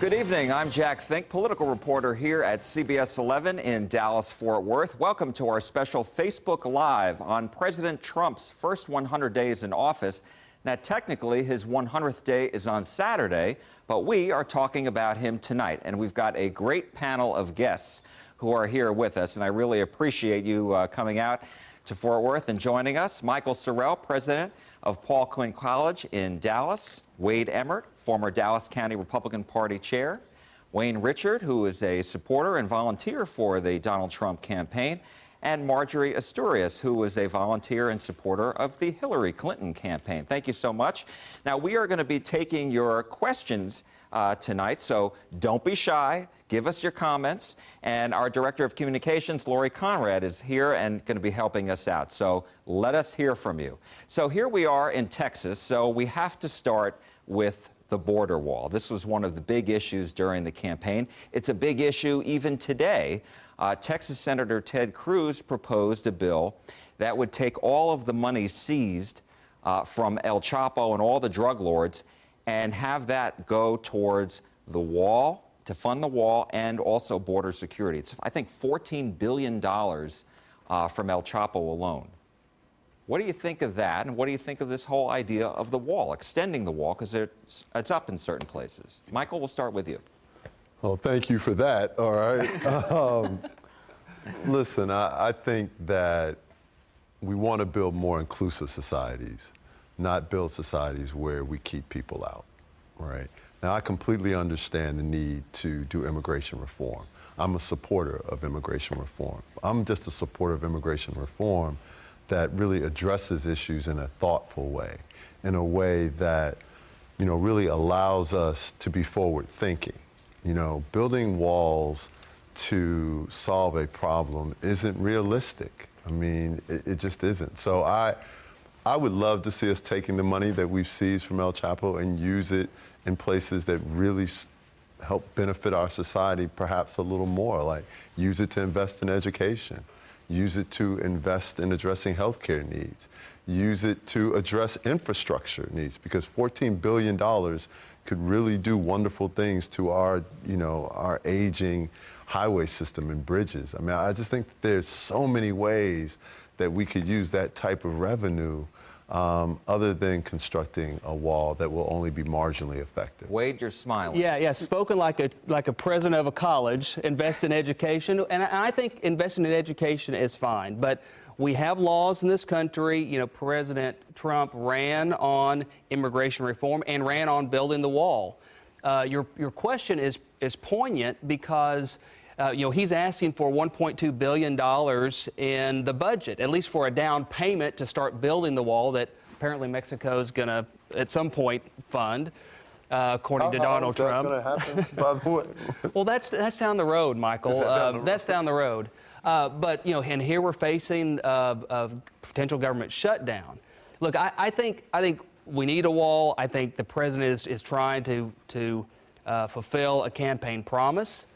Good evening. I'm Jack Fink, political reporter here at CBS 11 in Dallas-Fort Worth. Welcome to our special Facebook Live on President Trump's first 100 days in office. Now, technically, his 100th day is on Saturday, but we are talking about him tonight, and we've got a great panel of guests who are here with us, and I really appreciate you coming out to Fort Worth and joining us. Michael Sorrell, president of Paul Quinn College in Dallas. Wade Emmert, former Dallas County Republican Party chair. Wayne Richard, who is a supporter and volunteer for the Donald Trump campaign. And Marjorie Asturias, who is a volunteer and supporter of the Hillary Clinton campaign. Thank you so much. Now, we are going to be taking your questions tonight, so don't be shy. Give us your comments. And our Director of Communications, Lori Conrad, is here and going to be helping us out. So let us hear from you. So here we are in Texas, so we have to start with the border wall. This was one of the big issues during the campaign. It's a big issue even today. Texas Senator Ted Cruz proposed a bill that would take all of the money seized from El Chapo and all the drug lords and have that go towards the wall, to fund the wall, and also border security. It's, I think, $14 billion from El Chapo alone. What do you think of that, and what do you think of this whole idea of the wall, extending the wall, because it's up in certain places? Michael, we'll start with you. Well, thank you for that, all right. Listen, I think that we want to build more inclusive societies, not build societies where we keep people out, right? Now, I completely understand the need to do immigration reform. I'm a supporter of immigration reform. I'm just a supporter of immigration reform that really addresses issues in a thoughtful way, in a way that, you know, really allows us to be forward thinking. You know, building walls to solve a problem isn't realistic. I mean, it just isn't. So I would love to see us taking the money that we've seized from El Chapo and use it in places that really help benefit our society perhaps a little more, like use it to invest in education, use it to invest in addressing healthcare needs, use it to address infrastructure needs, because $14 billion could really do wonderful things to our, you know, our aging highway system and bridges. I mean, I just think there's so many ways that we could use that type of revenue other than constructing a wall that will only be marginally effective. Wade, you're smiling. Yeah, spoken like a president of a college. Invest in education, and I think investing in education is fine, but we have laws in this country. You know, President Trump ran on immigration reform and ran on building the wall. Your question is poignant because you know, he's asking for $1.2 billion in the budget, at least for a down payment to start building the wall that apparently Mexico is going to, at some point, fund, according to Donald Trump. How is that going to happen, by the way? Well, that's down the road, Michael. That's down the road. But, you know, and here we're facing a potential government shutdown. Look, I think we need a wall. I think the president is trying to fulfill a campaign promise.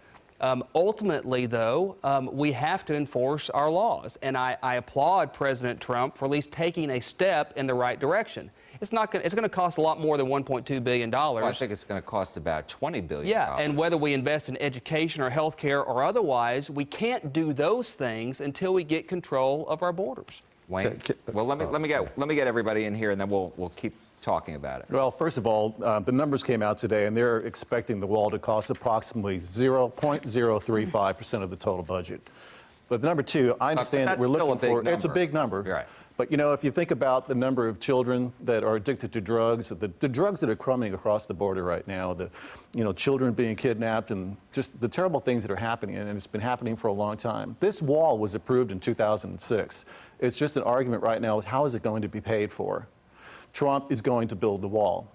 Ultimately, though, we have to enforce our laws, and I applaud President Trump for at least taking a step in the right direction. It's going to cost a lot more than $1.2 billion. Well, I think it's going to cost about $20 billion. Yeah, and whether we invest in education or health care or otherwise, we can't do those things until we get control of our borders. Wayne, well, let me get everybody in here, and then we'll keep talking about it. Well, first of all, the numbers came out today, and they're expecting the wall to cost approximately 0.035% of the total budget. But number two, I understand that we're looking for, it's a big number. Right. But, you know, if you think about the number of children that are addicted to drugs, the drugs that are coming across the border right now, you know, children being kidnapped and just the terrible things that are happening, and it's been happening for a long time. This wall was approved in 2006. It's just an argument right now, how is it going to be paid for? Trump is going to build the wall.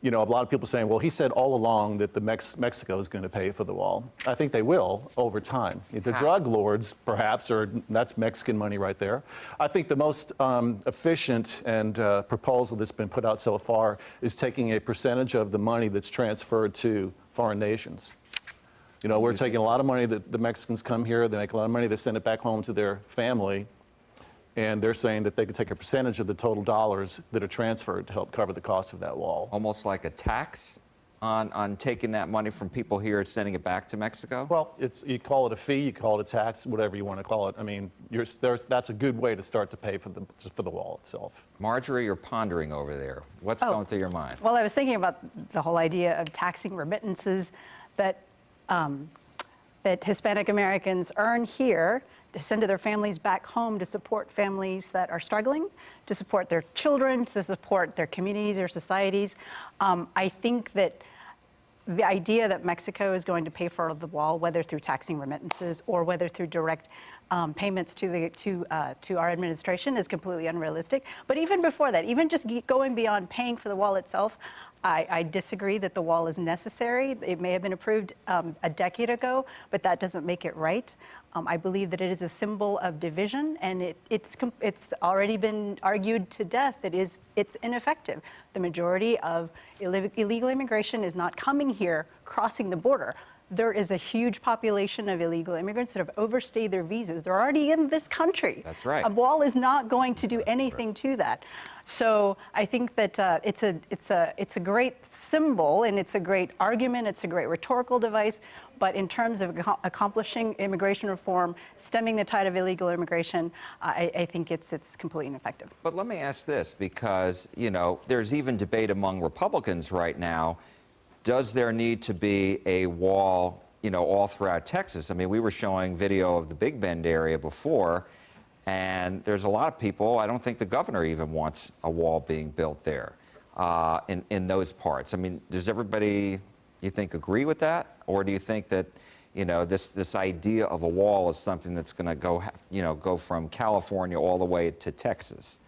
You know, a lot of people saying, well, he said all along that Mexico is going to pay for the wall. I think they will over time. The drug lords, perhaps, that's Mexican money right there. I think the most efficient and proposal that's been put out so far is taking a percentage of the money that's transferred to foreign nations. You know, we're taking a lot of money that the Mexicans come here, they make a lot of money, they send it back home to their family. And they're saying that they could take a percentage of the total dollars that are transferred to help cover the cost of that wall. Almost like a tax on taking that money from people here and sending it back to Mexico? Well, you call it a fee, you call it a tax, whatever you want to call it. I mean, that's a good way to start to pay for the wall itself. Marjorie, you're pondering over there. What's going through your mind? Well, I was thinking about the whole idea of taxing remittances that Hispanic Americans earn here to send to their families back home to support families that are struggling, to support their children, to support their communities, their societies. I think that the idea that Mexico is going to pay for the wall, whether through taxing remittances or whether through direct payments to our administration, is completely unrealistic. But even before that, even just going beyond paying for the wall itself, I disagree that the wall is necessary. It may have been approved a decade ago, but that doesn't make it right. I believe that it is a symbol of division, and it's already been argued to death that it's ineffective. The majority of illegal immigration is not coming here, crossing the border. There is a huge population of illegal immigrants that have overstayed their visas. They're already in this country. That's right. A wall is not going to do anything to that. So I think that it's a great symbol, and it's a great argument. It's a great rhetorical device. But in terms of accomplishing immigration reform, stemming the tide of illegal immigration, I think it's completely ineffective. But let me ask this, because, you know, there's even debate among Republicans right now. Does there need to be a wall, you know, all throughout Texas? I mean, we were showing video of the Big Bend area before, and there's a lot of people, I don't think the governor even wants a wall being built there in those parts. I mean, does everybody, you think, agree with that? Or do you think that, you know, this idea of a wall is something that's going to go from California all the way to Texas?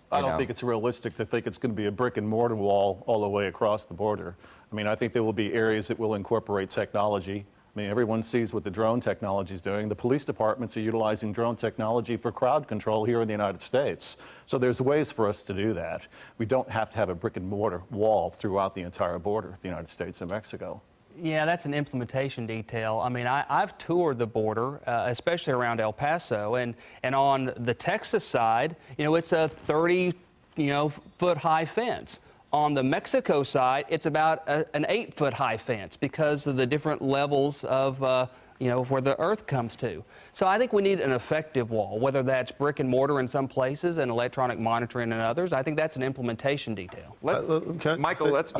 I don't think it's realistic to think it's going to be a brick and mortar wall all the way across the border. I mean, I think there will be areas that will incorporate technology. I mean, everyone sees what the drone technology is doing. The police departments are utilizing drone technology for crowd control here in the United States. So there's ways for us to do that. We don't have to have a brick and mortar wall throughout the entire border of the United States and Mexico. Yeah, that's an implementation detail. I mean, I've toured the border, especially around El Paso, and on the Texas side, you know, it's a 30-foot high fence. On the Mexico side, it's about an 8-foot high fence because of the different levels of, where the earth comes to. So I think we need an effective wall, whether that's brick and mortar in some places and electronic monitoring in others. I think that's an implementation detail. Michael, let's.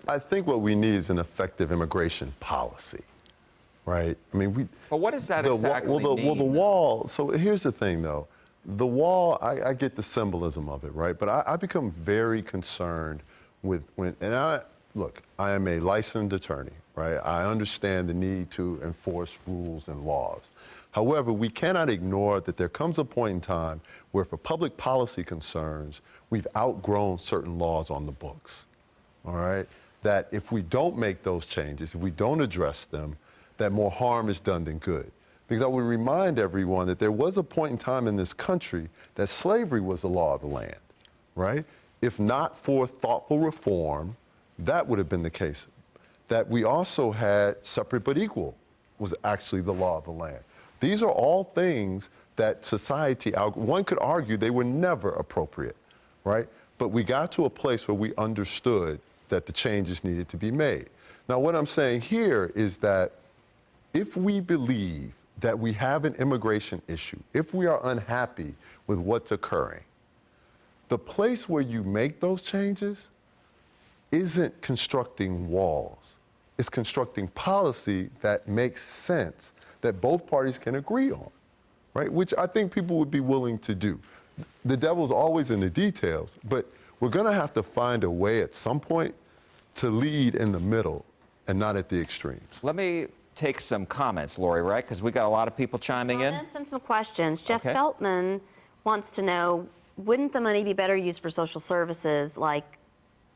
I think what we need is an effective immigration policy, right? I mean, But what does that exactly mean? Well, the wall. So here's the thing, though. The wall, I get the symbolism of it, right? But I become very concerned look, I am a licensed attorney, right? I understand the need to enforce rules and laws. However, we cannot ignore that there comes a point in time where, for public policy concerns, we've outgrown certain laws on the books, all right? That if we don't make those changes, if we don't address them, that more harm is done than good. Because I would remind everyone that there was a point in time in this country that slavery was the law of the land, right? If not for thoughtful reform, that would have been the case. That we also had separate but equal was actually the law of the land. These are all things that society, one could argue they were never appropriate, right? But we got to a place where we understood that the changes needed to be made. Now, what I'm saying here is that if we believe that we have an immigration issue, if we are unhappy with what's occurring, the place where you make those changes isn't constructing walls. It's constructing policy that makes sense, that both parties can agree on, right? Which I think people would be willing to do. The devil's always in the details, but we're gonna have to find a way at some point to lead in the middle and not at the extremes. Let me take some comments, Lori, right? Because we got a lot of people chiming in. Comments and some questions. Jeff Feltman wants to know, wouldn't the money be better used for social services like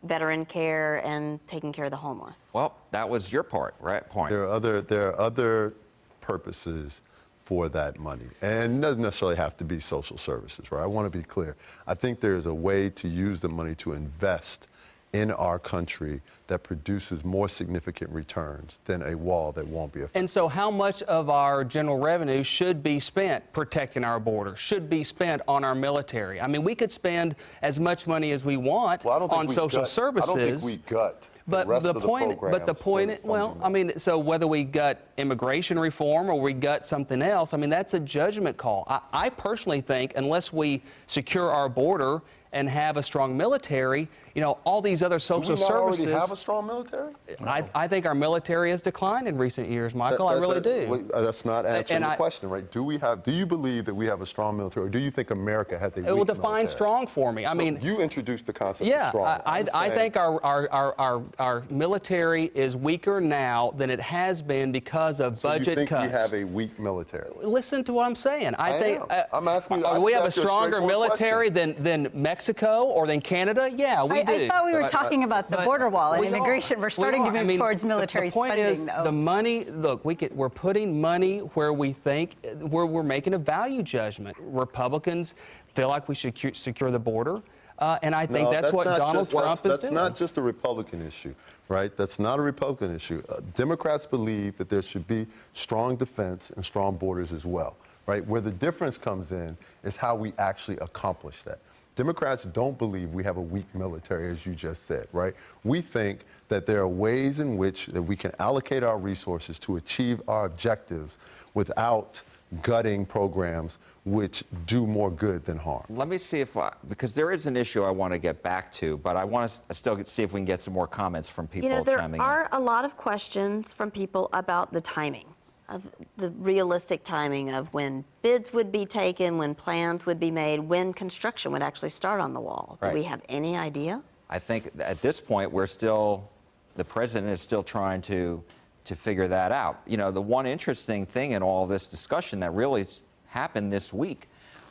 veteran care and taking care of the homeless? Well, that was your point. There are other purposes for that money, and it doesn't necessarily have to be social services, right? I want to be clear. I think there's a way to use the money to invest in our country that produces more significant returns than a wall that won't be effective. And so how much of our general revenue should be spent protecting our border, should be spent on our military? I mean, we could spend as much money as we want on social services. I don't think we gut The rest of the point, programs well, I mean, so whether we got immigration reform or we got something else, I mean, that's a judgment call. I personally think unless we secure our border and have a strong military, you know, all these other social services. Do we not already have a strong military? I think our military has declined in recent years, Michael. I really do. That's not answering the question, right? Do you believe that we have a strong military, or do you think America has a weak military? Define strong for me. I mean, you introduced the concept of strong. I think our military is weaker now than it has been because of budget cuts. So you think we have a weak military? Listen to what I'm saying. I think I'm asking you. We have a stronger military than Mexico or than Canada. Yeah, we do. I thought we were talking about the border wall and immigration. We're starting to move towards military spending, though. The point is, the money. Look, we're putting money where we think we're making a value judgment. Republicans feel like we should secure the border. And I think that's what Donald Trump is doing. That's not just a Republican issue, right? That's not a Republican issue. Democrats believe that there should be strong defense and strong borders as well, right? Where the difference comes in is how we actually accomplish that. Democrats don't believe we have a weak military, as you just said, right? We think that there are ways in which that we can allocate our resources to achieve our objectives without gutting programs which do more good than harm. Let me see if, because there is an issue I want to get back to, but I want to still see if we can get some more comments from people chiming in. You know, there are a lot of questions from people about the timing, of the realistic timing of when bids would be taken, when plans would be made, when construction would actually start on the wall. Right. Do we have any idea? I think at this point, the president is still trying to figure that out. You know, the one interesting thing in all this discussion that really happened this week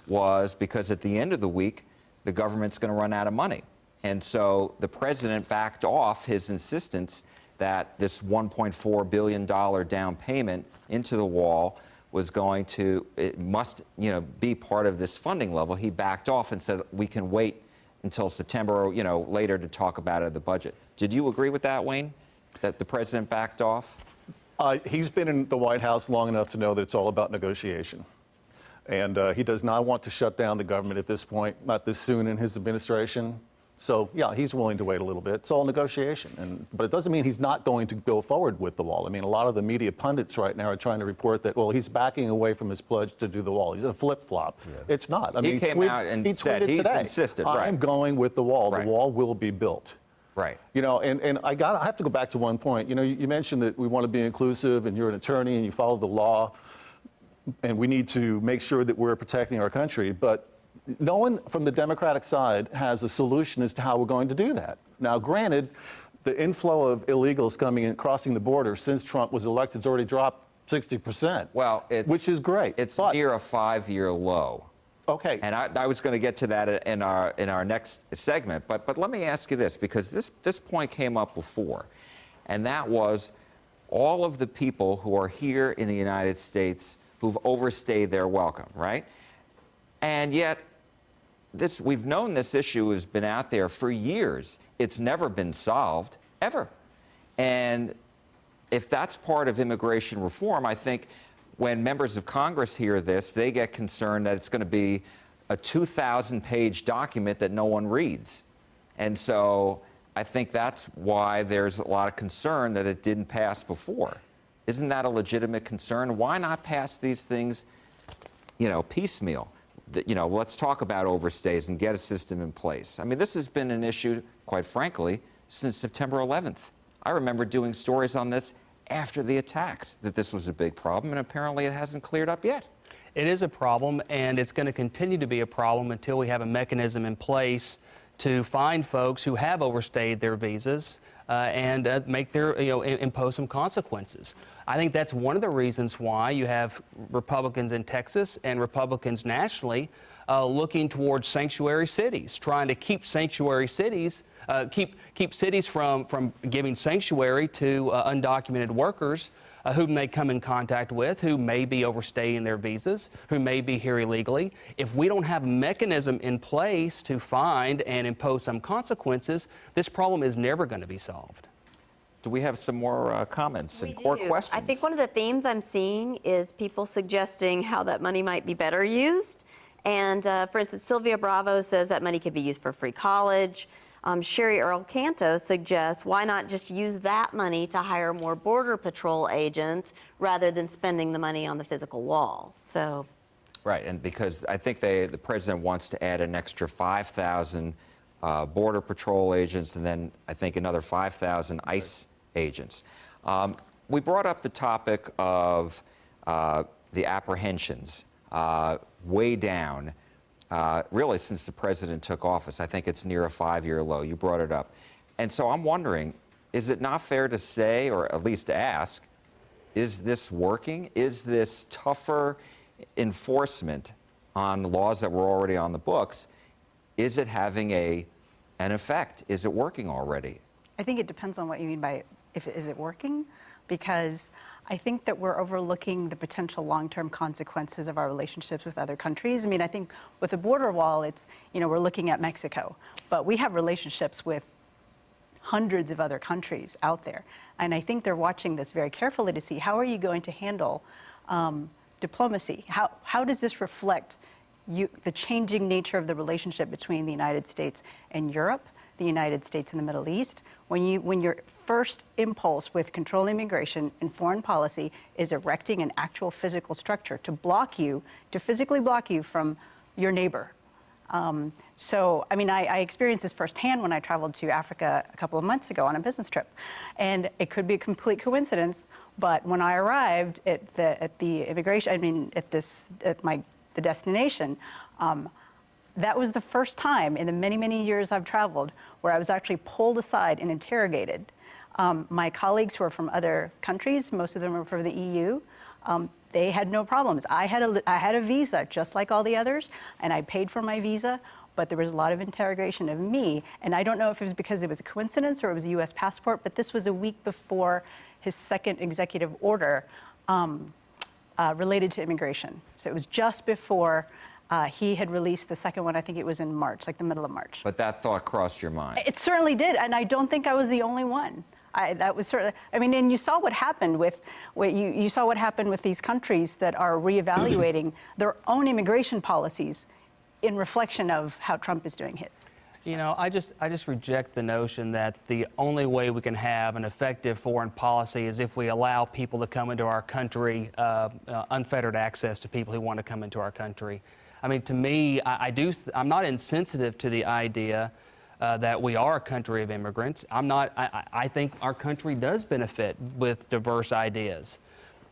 was because at the end of the week, the government's going to run out of money. And so the president backed off his insistence that this $1.4 billion down payment into the wall was going to, it must, you know, be part of this funding level. He backed off and said we can wait until September or, you know, later to talk about it in the budget. Did you agree with that, Wayne, that the president backed off? He's been in the White House long enough to know that it's all about negotiation. And he does not want to shut down the government at this point, not this soon in his administration. So, yeah, he's willing to wait a little bit. It's all negotiation. But it doesn't mean he's not going to go forward with the wall. I mean, a lot of the media pundits right now are trying to report that, well, he's backing away from his pledge to do the wall. He's a flip-flop. Yeah. It's not. I mean, he came out and said he's today, insisted. Right. I'm going with the wall. Right. The wall will be built. Right. You know, and I have to go back to one point. You know, you mentioned that we want to be inclusive, and you're an attorney, and you follow the law, and we need to make sure that we're protecting our country. But no one from the Democratic side has a solution as to how we're going to do that. Now, granted, the inflow of illegals coming in, crossing the border since Trump was elected has already dropped 60%. Well, which is great. It's near a 5-year low. Okay. And I was going to get to that in our next segment, but let me ask you this, because this point came up before, and that was all of the people who are here in the United States who've overstayed their welcome, right? And yet, we've known this issue has been out there for years. It's never been solved, ever. And if that's part of immigration reform, I think when members of Congress hear this, they get concerned that it's going to be a 2,000-page document that no one reads. And so I think that's why there's a lot of concern that it didn't pass before. Isn't that a legitimate concern? Why not pass these things, you know, piecemeal? You know, let's talk about overstays and get a system in place. I mean, this has been an issue, quite frankly, since September 11th. I remember doing stories on this after the attacks, that this was a big problem, and apparently it hasn't cleared up yet. It is a problem, and it's going to continue to be a problem until we have a mechanism in place to find folks who have overstayed their visas and make their, you know, impose some consequences. I think that's one of the reasons why you have Republicans in Texas and Republicans nationally looking towards sanctuary cities, trying to keep sanctuary cities, keep cities from giving sanctuary to undocumented workers whom they come in contact with, who may be overstaying their visas, who may be here illegally. If we don't have a mechanism in place to find and impose some consequences, this problem is never going to be solved. Do we have some more comments or questions? I think one of the themes I'm seeing is people suggesting how that money might be better used. And for instance, Sylvia Bravo says that money could be used for free college. Sherry Earl Canto suggests, why not just use that money to hire more Border Patrol agents rather than spending the money on the physical wall? So, right, and because I think the president wants to add an extra 5,000 Border Patrol agents and then I think another 5,000 ICE agents. We brought up the topic of the apprehensions way down, really since the president took office. I think it's near a 5-year low. You brought it up. And so I'm wondering, is it not fair to say, or at least to ask, is this working? Is this tougher enforcement on laws that were already on the books? Is it having an effect? Is it working already? I think it depends on what you mean by is it working? Because I think that we're overlooking the potential long-term consequences of our relationships with other countries. I mean, I think with the border wall, it's, we're looking at Mexico, but we have relationships with hundreds of other countries out there. And I think they're watching this very carefully to see how are you going to handle diplomacy? How does this reflect the changing nature of the relationship between the United States and Europe, the United States and the Middle East? When your first impulse with controlling immigration and foreign policy is erecting an actual physical structure to physically block you from your neighbor. So, I mean, I experienced this firsthand when I traveled to Africa a couple of months ago on a business trip. And it could be a complete coincidence, but when I arrived at the immigration, I mean, the destination, that was the first time in the many, many years I've traveled where I was actually pulled aside and interrogated. My colleagues who are from other countries, most of them are from the EU, they had no problems. I had a visa just like all the others, and I paid for my visa, but there was a lot of interrogation of me. And I don't know if it was because it was a coincidence or it was a US passport, but this was a week before his second executive order related to immigration. So it was just before he had released the second one. I think it was in March, like the middle of March. But that thought crossed your mind. It certainly did, and I don't think I was the only one. That was certainly. I mean, and you saw what happened with you saw what happened with these countries that are reevaluating their own immigration policies in reflection of how Trump is doing his. I just reject the notion that the only way we can have an effective foreign policy is if we allow people to come into our country, unfettered access to people who want to come into our country. I mean, to me, I'm not insensitive to the idea that we are a country of immigrants. I think our country does benefit with diverse ideas.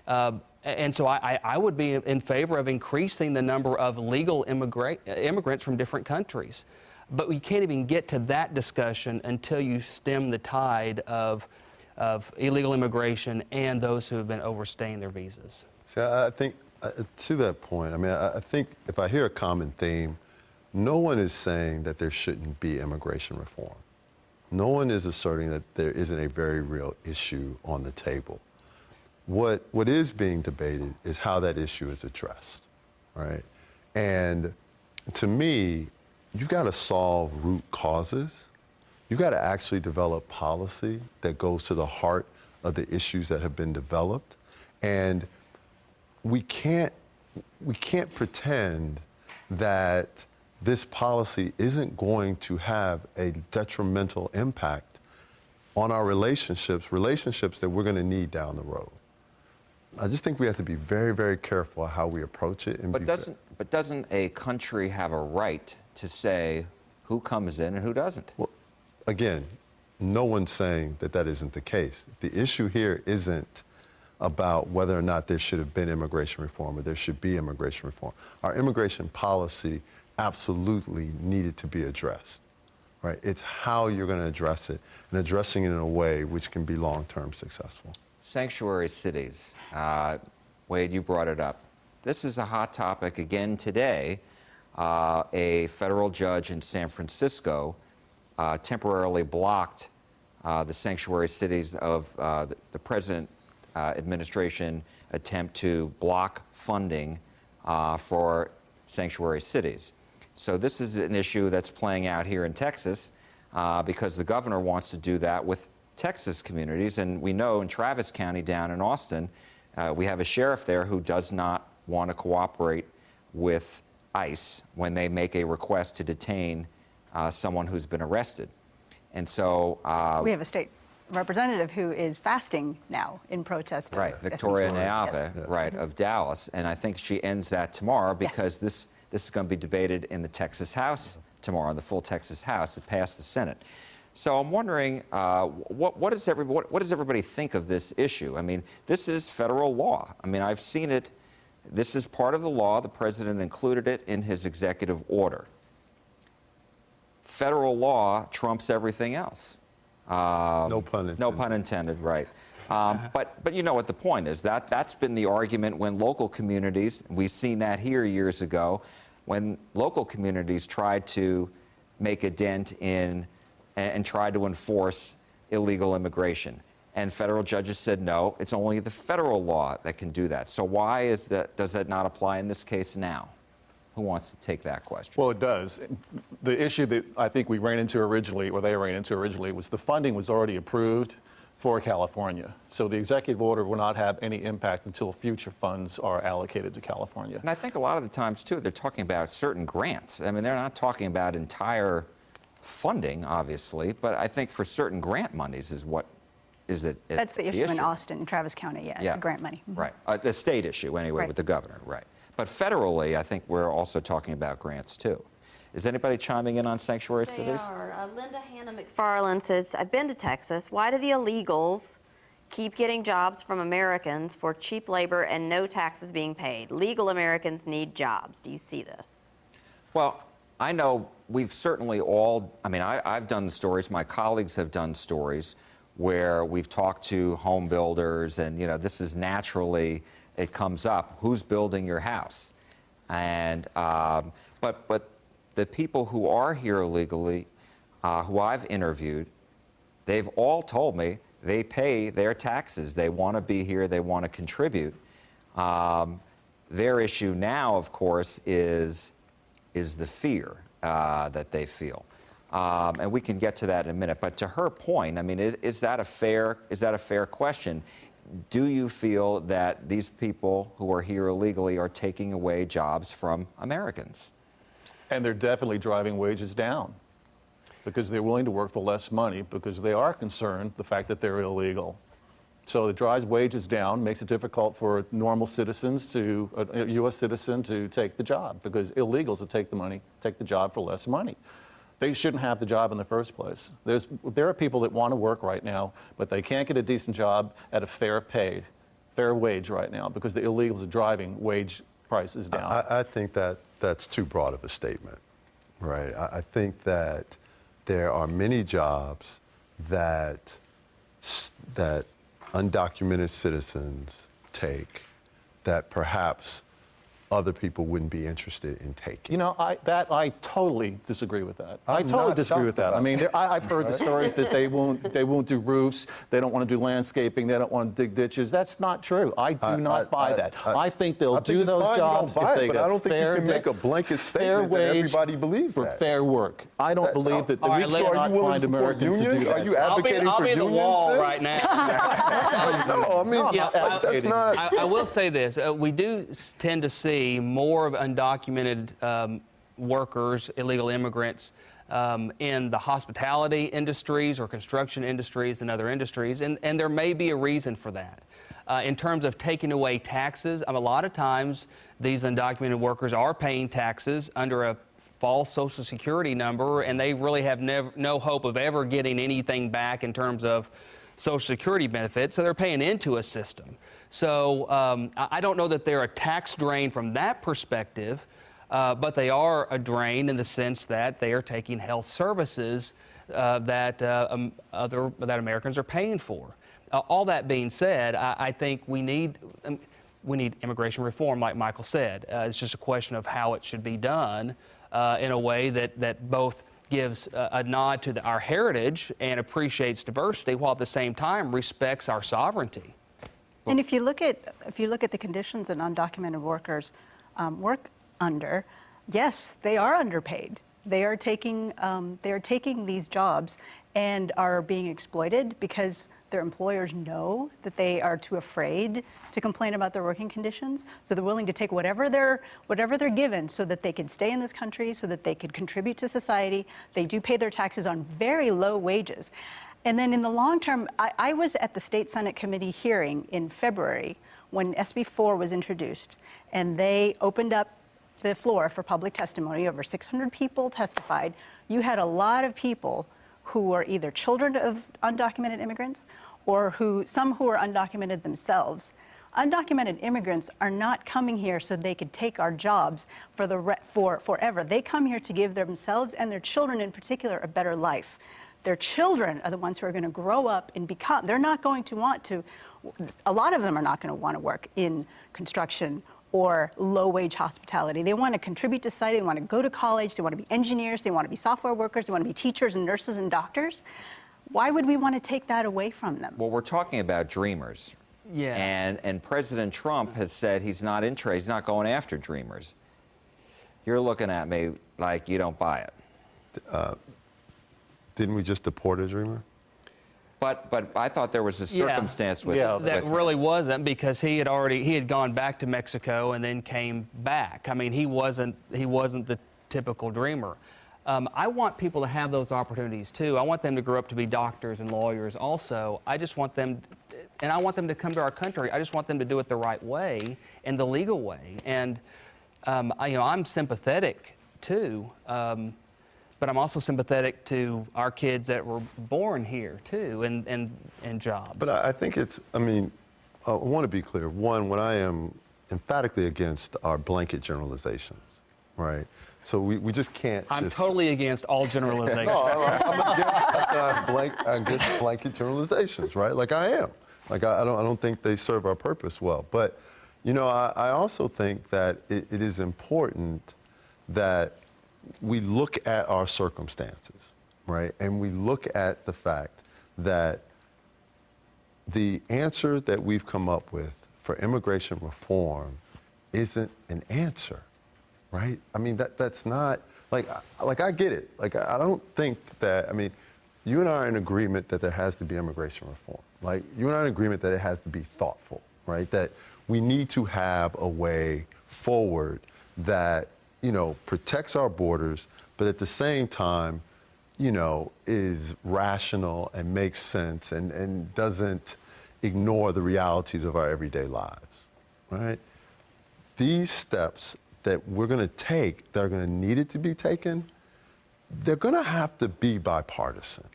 And so I would be in favor of increasing the number of legal immigrants from different countries. But we can't even get to that discussion until you stem the tide of illegal immigration and those who have been overstaying their visas. See, I think to that point, I mean, I think if I hear a common theme, no one is saying that there shouldn't be immigration reform. No one is asserting that there isn't a very real issue on the table. What is being debated is how that issue is addressed, right? And to me, you've got to solve root causes. You've got to actually develop policy that goes to the heart of the issues that have been developed. And we can't pretend that this policy isn't going to have a detrimental impact on our relationships that we're going to need down the road. I just think we have to be very, very careful how we approach it. And But doesn't a country have a right to say who comes in and who doesn't? Well, again, no one's saying that that isn't the case. The issue here isn't about whether or not there should have been immigration reform or there should be immigration reform. Our immigration policy absolutely needed to be addressed, right? It's how you're going to address it and addressing it in a way which can be long-term successful. Sanctuary cities. Wade, you brought it up. This is a hot topic again today. A federal judge in San Francisco temporarily blocked the sanctuary cities of the president administration attempt to block funding for sanctuary cities. So this is an issue that's playing out here in Texas because the governor wants to do that with Texas communities. And we know in Travis County down in Austin, we have a sheriff there who does not want to cooperate with ICE when they make a request to detain someone who's been arrested. And so we have a state representative who is fasting now in protest. right, Victoria Neave, right, of Dallas, and I think she ends that tomorrow because this is going to be debated in the Texas House tomorrow, the full Texas House, to pass the Senate. So I'm wondering, what does everybody think of this issue? I mean, this is federal law. I mean, I've seen it. This is part of the law. The president included it in his executive order. Federal law trumps everything else. No pun intended. No pun intended, right. But you know what the point is. That's been the argument when local communities, we've seen that here years ago, when local communities tried to make a dent in and tried to enforce illegal immigration. And federal judges said, no, it's only the federal law that can do that. So why does that not apply in this case now? Who wants to take that question? Well, it does. The issue that I think we ran into originally, or they ran into originally, was the funding was already approved for California. So the executive order will not have any impact until future funds are allocated to California. And I think a lot of the times, too, they're talking about certain grants. I mean, they're not talking about entire funding, obviously, but I think for certain grant monies is what is it. That's the issue in Austin, Travis County, yeah, it's the grant money. Right, the state issue anyway, Right. with the governor, right. But federally, I think we're also talking about grants, too. Is anybody chiming in on sanctuary They cities? are. Linda Hannah McFarland says, I've been to Texas. Why do the illegals keep getting jobs from Americans for cheap labor and no taxes being paid? Legal Americans need jobs. Do you see this? Well, I know we've certainly all, I mean, I've done stories, my colleagues have done stories where we've talked to home builders and, you know, this is naturally, it comes up, who's building your house? And, but the people who are here illegally, who I've interviewed, they've all told me they pay their taxes. They want to be here, they want to contribute. Their issue now, of course, is the fear that they feel. And we can get to that in a minute. But to her point, I mean, is that a fair question? Do you feel that these people who are here illegally are taking away jobs from Americans? And they're definitely driving wages down because they're willing to work for less money because they are concerned the fact that they're illegal. So it drives wages down, makes it difficult for normal citizens to, a U.S. citizen to take the job because illegals will take the job for less money. They shouldn't have the job in the first place. There are people that want to work right now, but they can't get a decent job at a fair wage right now because the illegals are driving wage prices down. I think that's too broad of a statement, right? I think that there are many jobs that undocumented citizens take that perhaps other people wouldn't be interested in taking. You know, I totally disagree with that. I totally disagree with that. I mean, I've heard the stories that they won't do roofs, they don't want to do landscaping, they don't want to dig ditches. That's not true. I do not buy that. I think they'll do those jobs if they get I don't think fair, you can make a blanket fair statement wage that everybody believes for that. fair work. I don't believe that we right, cannot find Americans to do that. Are you advocating I'll for be in the unions wall then? right now. No, I mean, Yeah, that's not. I will say this. We do tend to see more of undocumented workers, illegal immigrants, in the hospitality industries or construction industries than other industries, and there may be a reason for that. In terms of taking away taxes, a lot of times these undocumented workers are paying taxes under a false Social Security number, and they really have no hope of ever getting anything back in terms of Social Security benefits, so they're paying into a system. So I don't know that they're a tax drain from that perspective, but they are a drain in the sense that they are taking health services that Americans are paying for. All that being said, I think we need immigration reform, like Michael said. It's just a question of how it should be done in a way that both gives a nod to our heritage and appreciates diversity, while at the same time respects our sovereignty. And if you look at the conditions that undocumented workers work under, yes, they are underpaid. They are taking these jobs and are being exploited because their employers know that they are too afraid to complain about their working conditions. So they're willing to take whatever they're given so that they can stay in this country, so that they could contribute to society. They do pay their taxes on very low wages. And then in the long term, I was at the State Senate Committee hearing in February when SB 4 was introduced, and they opened up the floor for public testimony. Over 600 people testified. You had a lot of people who were either children of undocumented immigrants or some who are undocumented themselves. Undocumented immigrants are not coming here so they could take our jobs for forever. They come here to give themselves and their children in particular a better life. Their children are the ones who are going to grow up and become, they're not going to want to, a lot of them are not going to want to work in construction or low-wage hospitality. They want to contribute to society, they want to go to college, they want to be engineers, they want to be software workers, they want to be teachers and nurses and doctors. Why would we want to take that away from them? Well, we're talking about dreamers. Yeah. And President Trump has said he's not interested, he's not going after dreamers. You're looking at me like you don't buy it. Didn't we just deport a dreamer? But I thought there was a circumstance with That with really wasn't, because he had gone back to Mexico and then came back. I mean, he wasn't the typical dreamer. I want people to have those opportunities too. I want them to grow up to be doctors and lawyers also. I just want them, and I want them to come to our country. I just want them to do it the right way and the legal way. And I'm sympathetic too. But I'm also sympathetic to our kids that were born here too, and jobs. But I think I want to be clear. One, what I am emphatically against are blanket generalizations, right? So we just can't. I'm totally against all generalizations. No, I'm against blanket generalizations, right? Like I am. Like I don't think they serve our purpose well. But I also think that it is important that we look at our circumstances, right? And we look at the fact that the answer that we've come up with for immigration reform isn't an answer, right? I mean, that's not, like I get it. Like, I don't think that, you and I are in agreement that there has to be immigration reform. Like, you and I are in agreement that it has to be thoughtful, right? That we need to have a way forward that protects our borders, but at the same time, is rational and makes sense and doesn't ignore the realities of our everyday lives, right? These steps that we're going to take, that are going to need to be taken, they're going to have to be bipartisan,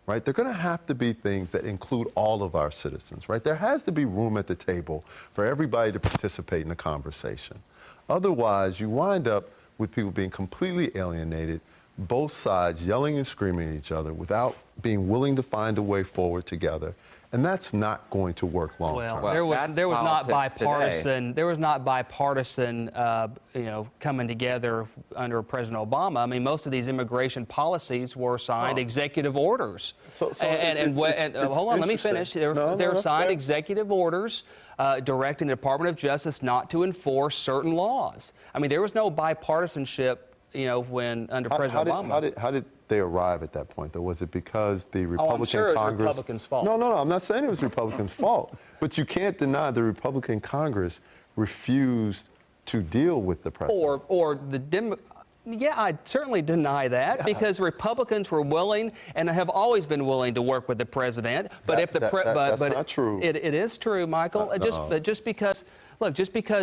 right? They're going to have to be things that include all of our citizens, right? There has to be room at the table for everybody to participate in the conversation. Otherwise, you wind up with people being completely alienated, both sides yelling and screaming at each other without being willing to find a way forward together. And that's not going to work long term. Well, there was not bipartisan. There was not bipartisan, coming together under President Obama. I mean, most of these immigration policies were signed executive orders. Hold on, let me finish. They were signed executive orders directing the Department of Justice not to enforce certain laws. I mean, there was no bipartisanship, when under President Obama. How did they arrive at that point, though? Was it because the Republican I'm sure Congress? It was Republicans' fault. No, I'm not saying it was Republicans' fault. But you can't deny the Republican Congress refused to deal with the president. Yeah, I certainly deny that, because Republicans were willing and have always been willing to work with the president. But that's not true. It is true, Michael. Just because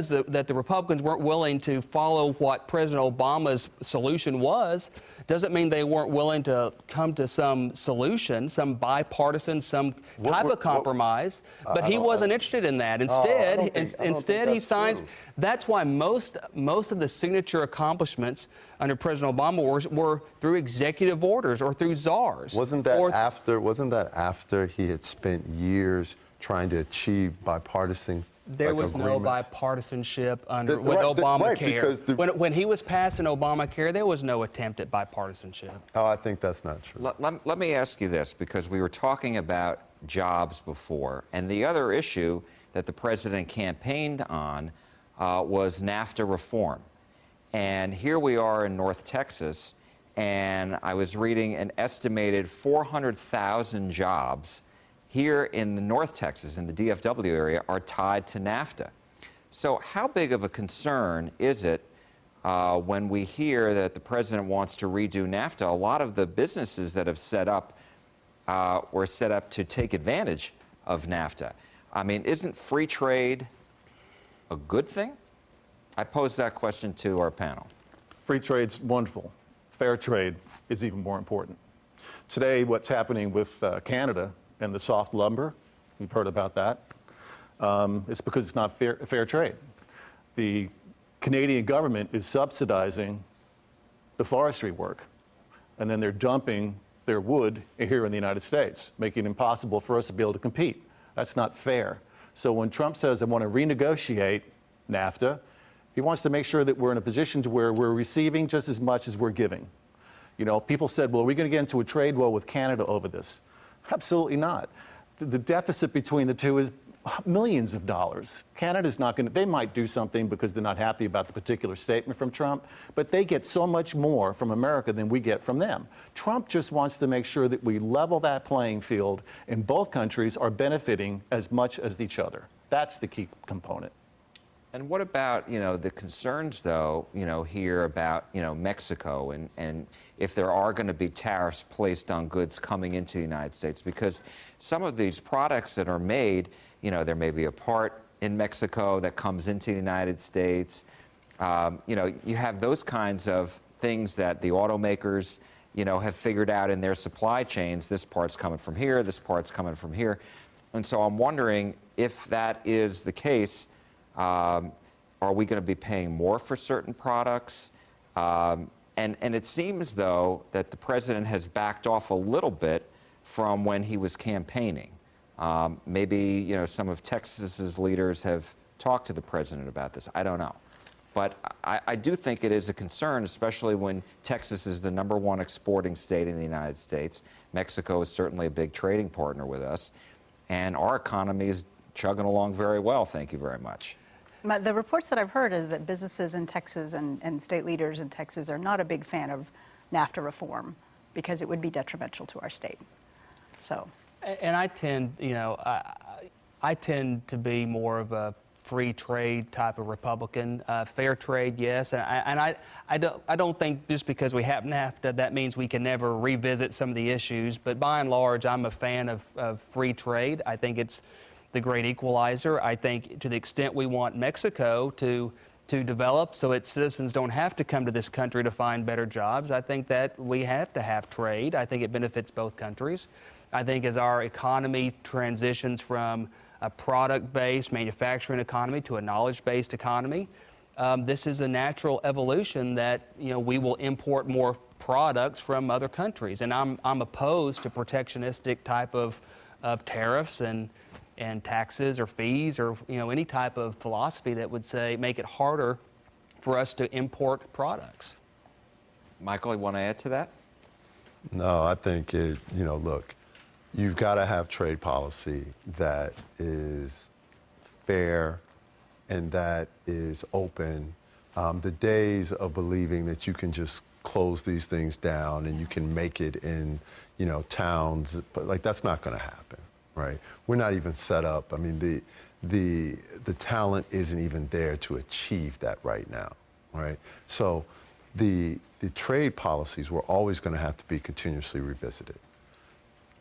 the Republicans weren't willing to follow what President Obama's solution was, doesn't mean they weren't willing to come to some solution, some bipartisan, some type of compromise. But he wasn't interested in that. Instead, he signs. True. That's why most of the signature accomplishments under President Obama were through executive orders or through czars. Wasn't that after he had spent years trying to achieve bipartisan? There was no bipartisanship with Obamacare. Right, when he was passing Obamacare, there was no attempt at bipartisanship. Oh, I think that's not true. Let me ask you this, because we were talking about jobs before, and the other issue that the president campaigned on was NAFTA reform. And here we are in North Texas, and I was reading an estimated 400,000 jobs here in the North Texas, in the DFW area, are tied to NAFTA. So how big of a concern is it when we hear that the president wants to redo NAFTA? A lot of the businesses that have set up were set up to take advantage of NAFTA. I mean, isn't free trade a good thing? I pose that question to our panel. Free trade's wonderful. Fair trade is even more important. Today, what's happening with Canada and the soft lumber, you've heard about that, it's because it's not fair trade. The Canadian government is subsidizing the forestry work, and then they're dumping their wood here in the United States, making it impossible for us to be able to compete. That's not fair. So when Trump says, I want to renegotiate NAFTA, he wants to make sure that we're in a position to where we're receiving just as much as we're giving. You know, people said, well, are we going to get into a trade war with Canada over this? Absolutely not. The deficit between the two is millions of dollars. Canada's not going to, they might do something because they're not happy about the particular statement from Trump, but they get so much more from America than we get from them. Trump just wants to make sure that we level that playing field and both countries are benefiting as much as each other. That's the key component. And what about, you know, the concerns, though, you know, here about, you know, Mexico and if there are going to be tariffs placed on goods coming into the United States? Because some of these products that are made, you know, there may be a part in Mexico that comes into the United States. You know, you have those kinds of things that the automakers, you know, have figured out in their supply chains. This part's coming from here, this part's coming from here. And so I'm wondering if that is the case, are we going to be paying more for certain products? And it seems, though, that the president has backed off a little bit from when he was campaigning. Maybe, you know, some of Texas's leaders have talked to the president about this. I don't know. But I do think it is a concern, especially when Texas is the #1 exporting state in the United States. Mexico is certainly a big trading partner with us. And our economy is chugging along very well, thank you very much. The reports that I've heard is that businesses in Texas and state leaders in Texas are not a big fan of NAFTA reform because it would be detrimental to our state. So. And I tend, you know, I tend to be more of a free trade type of Republican. Fair trade, yes, and I don't think just because we have NAFTA that means we can never revisit some of the issues. But by and large, I'm a fan of free trade. I think it's the great equalizer. I think to the extent we want Mexico to develop so its citizens don't have to come to this country to find better jobs, I think that we have to have trade. I think it benefits both countries. I think as our economy transitions from a product-based manufacturing economy to a knowledge-based economy, this is a natural evolution that, you know, we will import more products from other countries. And I'm opposed to protectionistic type of tariffs and taxes or fees or, you know, any type of philosophy that would say make it harder for us to import products. Michael, you want to add to that? No, I think it, you know, look, you've got to have trade policy that is fair and that is open. The days of believing that you can just close these things down and you can make it in, you know, towns, but like that's not going to happen. Right? We're not even set up. I mean, the talent isn't even there to achieve that right now, right? So the trade policies were always going to have to be continuously revisited.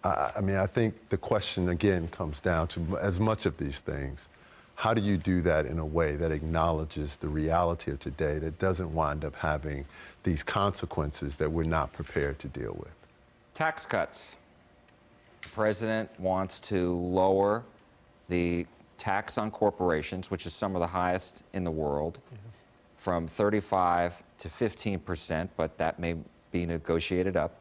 I mean, I think the question again comes down to, as much of these things, how do you do that in a way that acknowledges the reality of today, that doesn't wind up having these consequences that we're not prepared to deal with? Tax cuts. The president wants to lower the tax on corporations, which is some of the highest in the world, from 35 to 15%, but that may be negotiated up.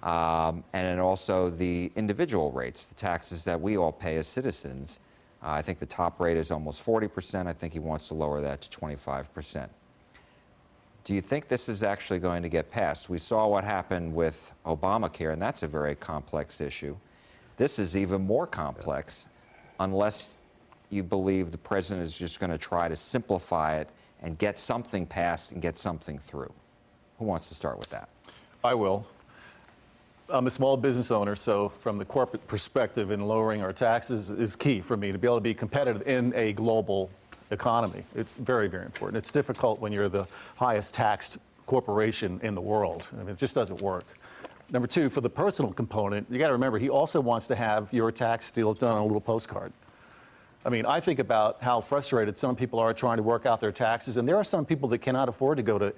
And then also the individual rates, the taxes that we all pay as citizens. I think the top rate is almost 40%. I think he wants to lower that to 25%. Do you think this is actually going to get passed? We saw what happened with Obamacare, and that's a very complex issue. This is even more complex unless you believe the president is just going to try to simplify it and get something passed and get something through. Who wants to start with that? I will. I'm a small business owner, so from the corporate perspective, in lowering our taxes is key for me to be able to be competitive in a global economy. It's very, very important. It's difficult when you're the highest taxed corporation in the world. I mean, it just doesn't work. Number two, for the personal component, you got to remember, he also wants to have your tax deals done on a little postcard. I mean, I think about how frustrated some people are trying to work out their taxes, and there are some people that cannot afford to go to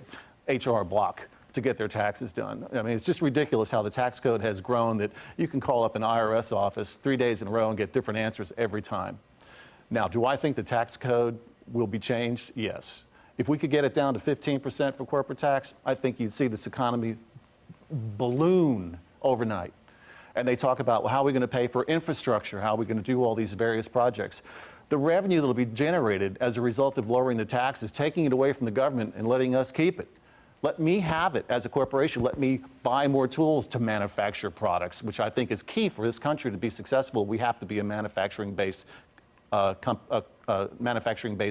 HR Block to get their taxes done. I mean, it's just ridiculous how the tax code has grown that you can call up an IRS office 3 days in a row and get different answers every time. Now, do I think the tax code will be changed? Yes. If we could get it down to 15% for corporate tax, I think you'd see this economy balloon overnight. And they talk about, well, how are we going to pay for infrastructure? How are we going to do all these various projects? The revenue that will be generated as a result of lowering the taxes, taking it away from the government and letting us keep it. Let me have it as a corporation. Let me buy more tools to manufacture products, which I think is key for this country to be successful. We have to be a manufacturing-based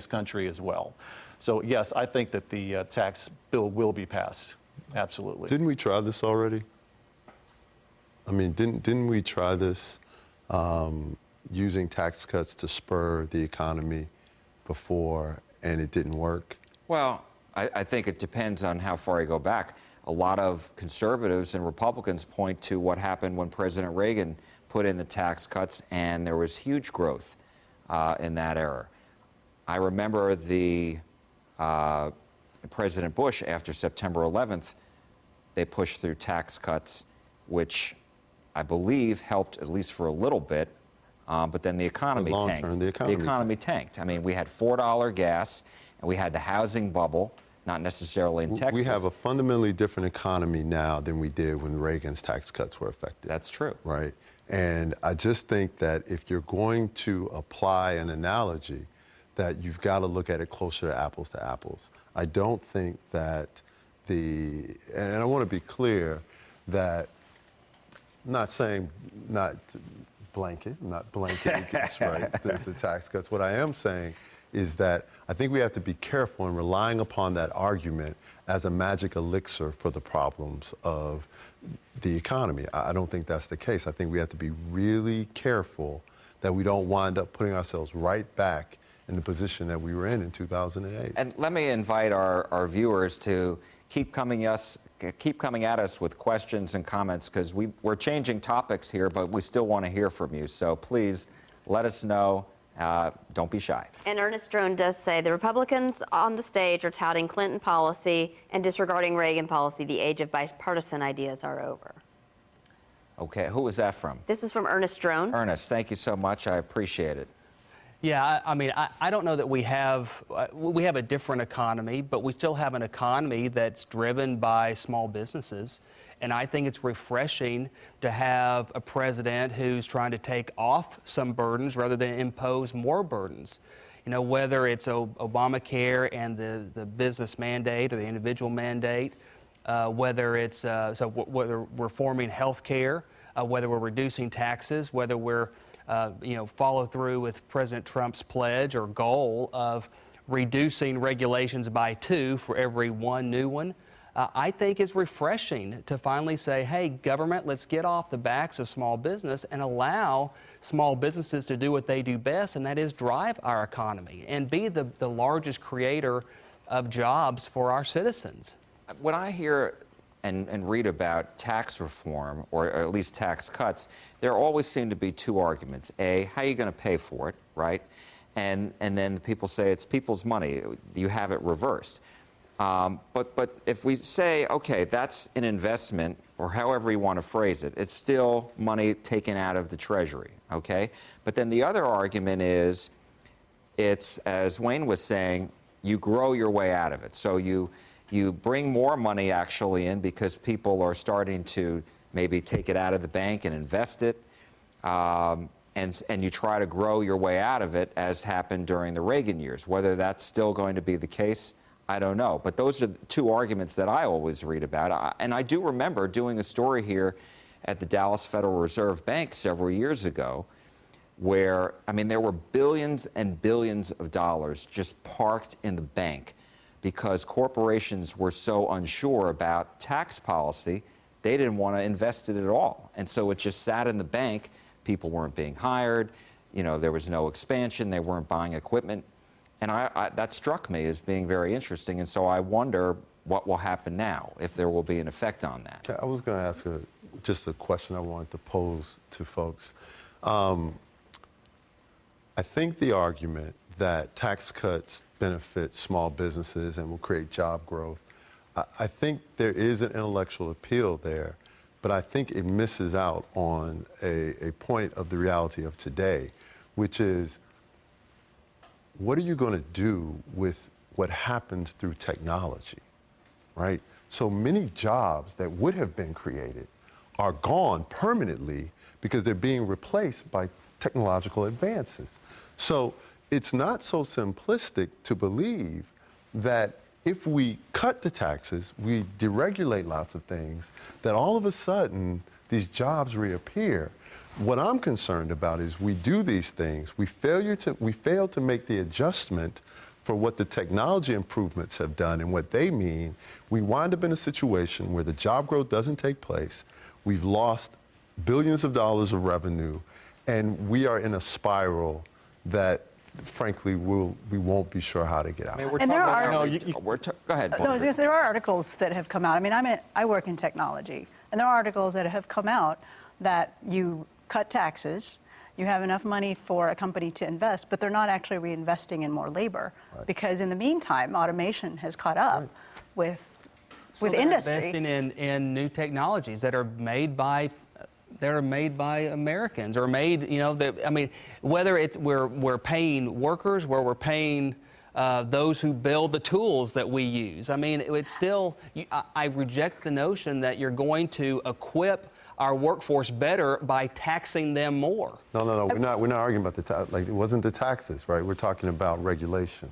country as well. So yes, I think that the tax bill will be passed. Absolutely. Didn't we try this already? I mean, didn't we try this using tax cuts to spur the economy before, and it didn't work? Well, I think it depends on how far you go back. A lot of conservatives and Republicans point to what happened when President Reagan put in the tax cuts, and there was huge growth in that era. I remember President Bush, after September 11th, they pushed through tax cuts, which I believe helped at least for a little bit, but then the economy tanked. The economy tanked. I mean, we had $4 gas, and we had the housing bubble, not necessarily in Texas. We have a fundamentally different economy now than we did when Reagan's tax cuts were effective. That's true. Right? And I just think that if you're going to apply an analogy, that you've got to look at it closer to apples. I don't think that and I want to be clear that not blanket against, right, the tax cuts. What I am saying is that I think we have to be careful in relying upon that argument as a magic elixir for the problems of the economy. I don't think that's the case. I think we have to be really careful that we don't wind up putting ourselves right back in the position that we were in 2008. And let me invite our viewers to keep coming at us with questions and comments, because we're changing topics here, but we still want to hear from you. So please let us know. Don't be shy. And Ernest Drone does say the Republicans on the stage are touting Clinton policy and disregarding Reagan policy. The age of bipartisan ideas are over. Okay, who was that from? This is from Ernest Drone. Ernest, thank you so much. I appreciate it. Yeah, I mean, I don't know that we have a different economy, but we still have an economy that's driven by small businesses. And I think it's refreshing to have a president who's trying to take off some burdens rather than impose more burdens. You know, whether it's Obamacare and the business mandate or the individual mandate, whether it's whether we're reforming health care, whether we're reducing taxes, whether we're follow through with President Trump's pledge or goal of reducing regulations by 2 for every 1 new one. I think it's refreshing to finally say, hey, government, let's get off the backs of small business and allow small businesses to do what they do best, and that is drive our economy and be the largest creator of jobs for our citizens. When I hear and read about tax reform, or at least tax cuts, there always seem to be 2 arguments. A, how are you going to pay for it, right? And then people say it's people's money. You have it reversed. But if we say, okay, that's an investment, or however you want to phrase it, it's still money taken out of the Treasury, okay? But then the other argument is, it's, as Wayne was saying, you grow your way out of it. So you bring more money actually in because people are starting to maybe take it out of the bank and invest it, and you try to grow your way out of it, as happened during the Reagan years. Whether that's still going to be the case, I don't know. But those are the 2 arguments that I always read about. And I do remember doing a story here at the Dallas Federal Reserve Bank several years ago where, I mean, there were billions and billions of dollars just parked in the bank because corporations were so unsure about tax policy they didn't want to invest it at all. And so it just sat in the bank. People weren't being hired. You know, there was no expansion. They weren't buying equipment. And that struck me as being very interesting. And so I wonder what will happen now, if there will be an effect on that. I was going to ask just a question I wanted to pose to folks. I think the argument that tax cuts benefit small businesses and will create job growth, I think there is an intellectual appeal there, but I think it misses out on a point of the reality of today, which is, what are you going to do with what happens through technology, right? So many jobs that would have been created are gone permanently because they're being replaced by technological advances. So it's not so simplistic to believe that if we cut the taxes, we deregulate lots of things, that all of a sudden these jobs reappear. What I'm concerned about is we do these things, we fail to make the adjustment for what the technology improvements have done and what they mean. We wind up in a situation where the job growth doesn't take place. We've lost billions of dollars of revenue, and we are in a spiral that, frankly, we won't be sure how to get out. I mean, we're And there talking are- about, go ahead. No, I was gonna say, there are articles that have come out. I mean, I work in technology, and there are articles that have come out that you cut taxes, you have enough money for a company to invest, but they're not actually reinvesting in more labor. Right. Because in the meantime, automation has caught up with So they're industry. investing in new technologies that are made by Americans, or made, you know, I mean, whether it's we're paying workers, where we're paying those who build the tools that we use. I mean, it's still, I reject the notion that you're going to equip our workforce better by taxing them more. No, we're not arguing about like, it wasn't the taxes, right? We're talking about regulation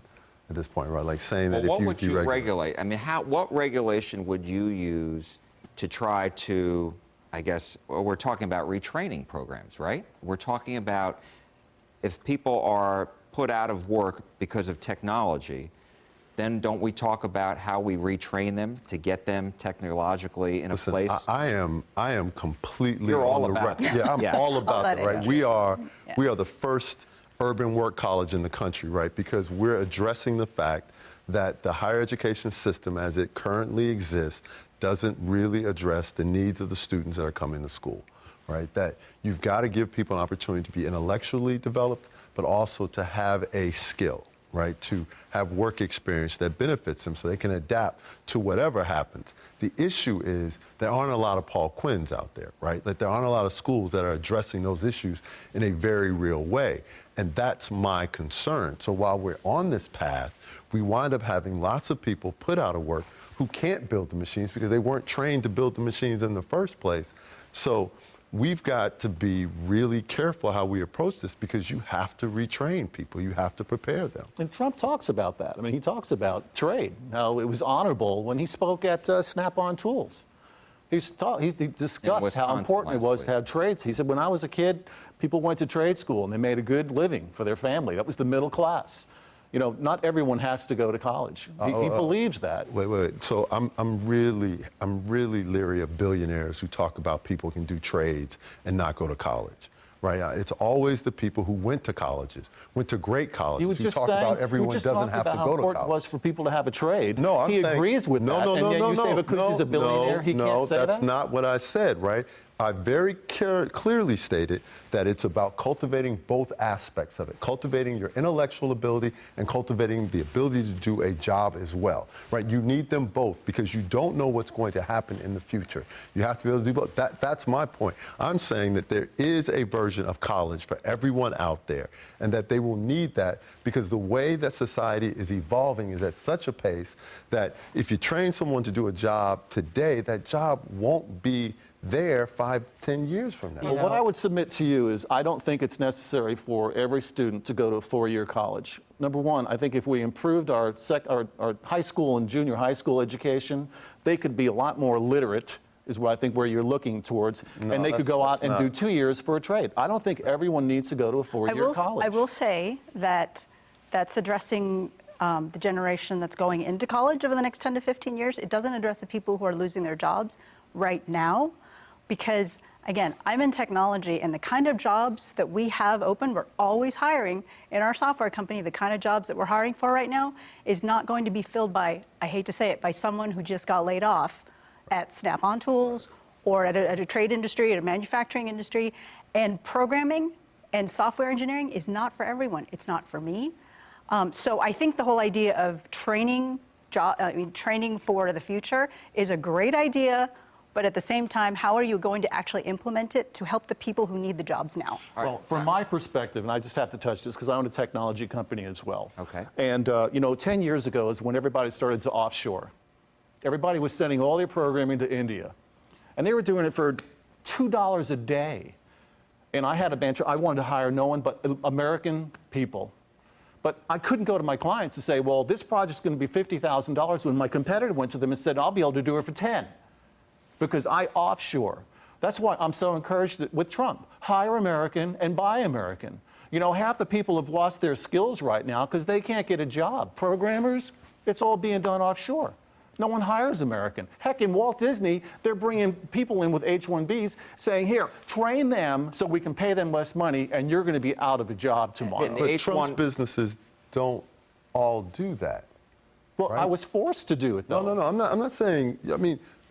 at this point, right? Like saying that Well, if you what would you deregulate. regulate? I mean, what regulation would you use to try to, I guess, well, we're talking about retraining programs, right? We're talking about if people are put out of work because of technology, then don't we talk about how we retrain them to get them technologically in a Listen, place? I am completely You're all on the about record. it. Yeah, I'm Yeah. all about let that, it right? go. We are the first urban work college in the country, right? Because we're addressing the fact that the higher education system as it currently exists doesn't really address the needs of the students that are coming to school, right? That you've got to give people an opportunity to be intellectually developed, but also to have a skill, right? To have work experience that benefits them so they can adapt to whatever happens. The issue is there aren't a lot of Paul Quinns out there, right? Like there aren't a lot of schools that are addressing those issues in a very real way. And that's my concern. So while we're on this path, we wind up having lots of people put out of work who can't build the machines because they weren't trained to build the machines in the first place. So we've got to be really careful how we approach this, because you have to retrain people. You have to prepare them. And Trump talks about that. I mean, he talks about trade, how it was honorable when he spoke at Snap-on Tools. He discussed how important it was to have trades. He said, when I was a kid, people went to trade school and they made a good living for their family. That was the middle class. You know, not everyone has to go to college. He believes that. Wait. So I'm really leery of billionaires who talk about people can do trades and not go to college, right? It's always the people who went to colleges, went to great colleges. He was just talk saying, about everyone doesn't have to how go to important college. it was for people to have a trade. No, I'm he saying, agrees with that. And yet you say because he's a billionaire, he can't say that? No, that's not what I said, right? I very clearly stated that it's about cultivating both aspects of it, cultivating your intellectual ability and cultivating the ability to do a job as well, right? You need them both because you don't know what's going to happen in the future. You have to be able to do both. That's my point. I'm saying that there is a version of college for everyone out there, and that they will need that because the way that society is evolving is at such a pace that if you train someone to do a job today, that job won't be there 5, 10 years from now. Well, what I would submit to you is I don't think it's necessary for every student to go to a 4-year college. Number one, I think if we improved our high school and junior high school education, they could be a lot more literate, is what I think where you're looking towards, and they could go out and do 2 years for a trade. I don't think everyone needs to go to a 4-year college. I will say that that's addressing the generation that's going into college over the next 10 to 15 years. It doesn't address the people who are losing their jobs right now, because again, I'm in technology, and the kind of jobs that we have open, we're always hiring in our software company. The kind of jobs that we're hiring for right now is not going to be filled by, I hate to say it, by someone who just got laid off at Snap-on Tools or at a trade industry, at a manufacturing industry. And programming and software engineering is not for everyone. It's not for me. So I think the whole idea of training for the future is a great idea. But at the same time, how are you going to actually implement it to help the people who need the jobs now? Well, from my perspective, and I just have to touch this because I own a technology company as well. Okay. And, 10 years ago is when everybody started to offshore. Everybody was sending all their programming to India. And they were doing it for $2 a day. And I had a bench, I wanted to hire no one but American people. But I couldn't go to my clients and say, well, this project's going to be $50,000 when my competitor went to them and said, I'll be able to do it for 10. Because I offshore. That's why I'm so encouraged with Trump. Hire American and buy American. Half the people have lost their skills right now because they can't get a job. Programmers, it's all being done offshore. No one hires American. Heck, in Walt Disney, they're bringing people in with H-1Bs saying, here, train them so we can pay them less money and you're going to be out of a job tomorrow. But Trump's businesses don't all do that. Well, right? I was forced to do it, though. No, I'm not saying,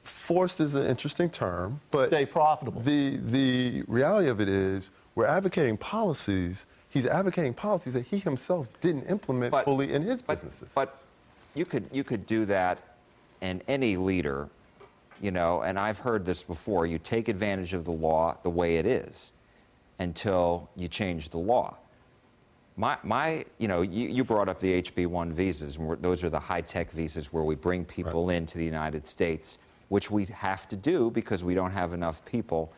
forced is an interesting term, but stay profitable. The reality of it is we're advocating policies. He's advocating policies that he himself didn't implement fully in his businesses. But you could do that in any leader, and I've heard this before. You take advantage of the law the way it is until you change the law. You brought up the HB1 visas. Those are the high-tech visas where we bring people into the United States, which we have to do because we don't have enough people.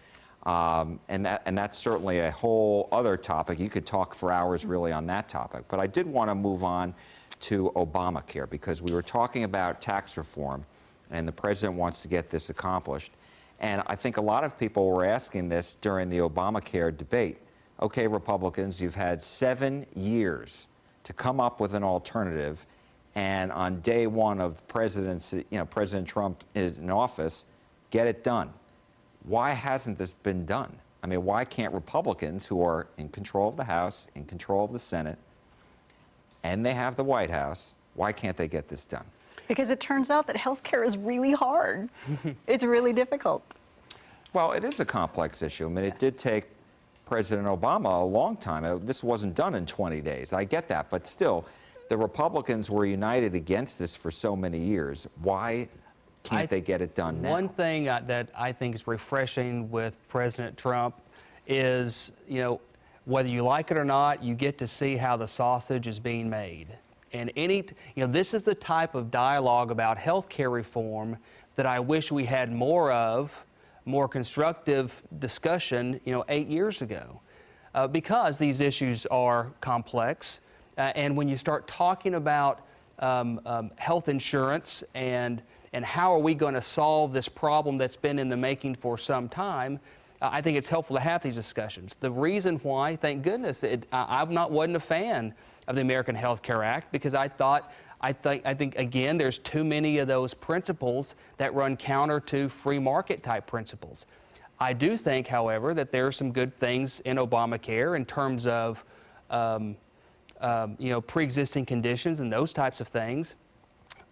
And that's certainly a whole other topic. You could talk for hours really on that topic. But I did want to move on to Obamacare because we were talking about tax reform and the president wants to get this accomplished. And I think a lot of people were asking this during the Obamacare debate. Okay, Republicans, you've had 7 years to come up with an alternative. And on day one of presidency, President Trump is in office, get it done. Why hasn't this been done? I mean, why can't Republicans who are in control of the House, in control of the Senate, and they have the White House, why can't they get this done? Because it turns out that healthcare is really hard. It's really difficult. Well, it is a complex issue. I mean, it did take President Obama a long time. This wasn't done in 20 days. I get that, but still, the Republicans were united against this for so many years. Why can't they get it done now? One thing that I think is refreshing with President Trump is, whether you like it or not, you get to see how the sausage is being made. And this is the type of dialogue about health care reform that I wish we had more of, more constructive discussion, 8 years ago. Because these issues are complex. And when you start talking about health insurance and how are we going to solve this problem that's been in the making for some time, I think it's helpful to have these discussions. The reason why, thank goodness, wasn't a fan of the American Health Care Act because I think again, there's too many of those principles that run counter to free market type principles. I do think, however, that there are some good things in Obamacare in terms of pre-existing conditions and those types of things.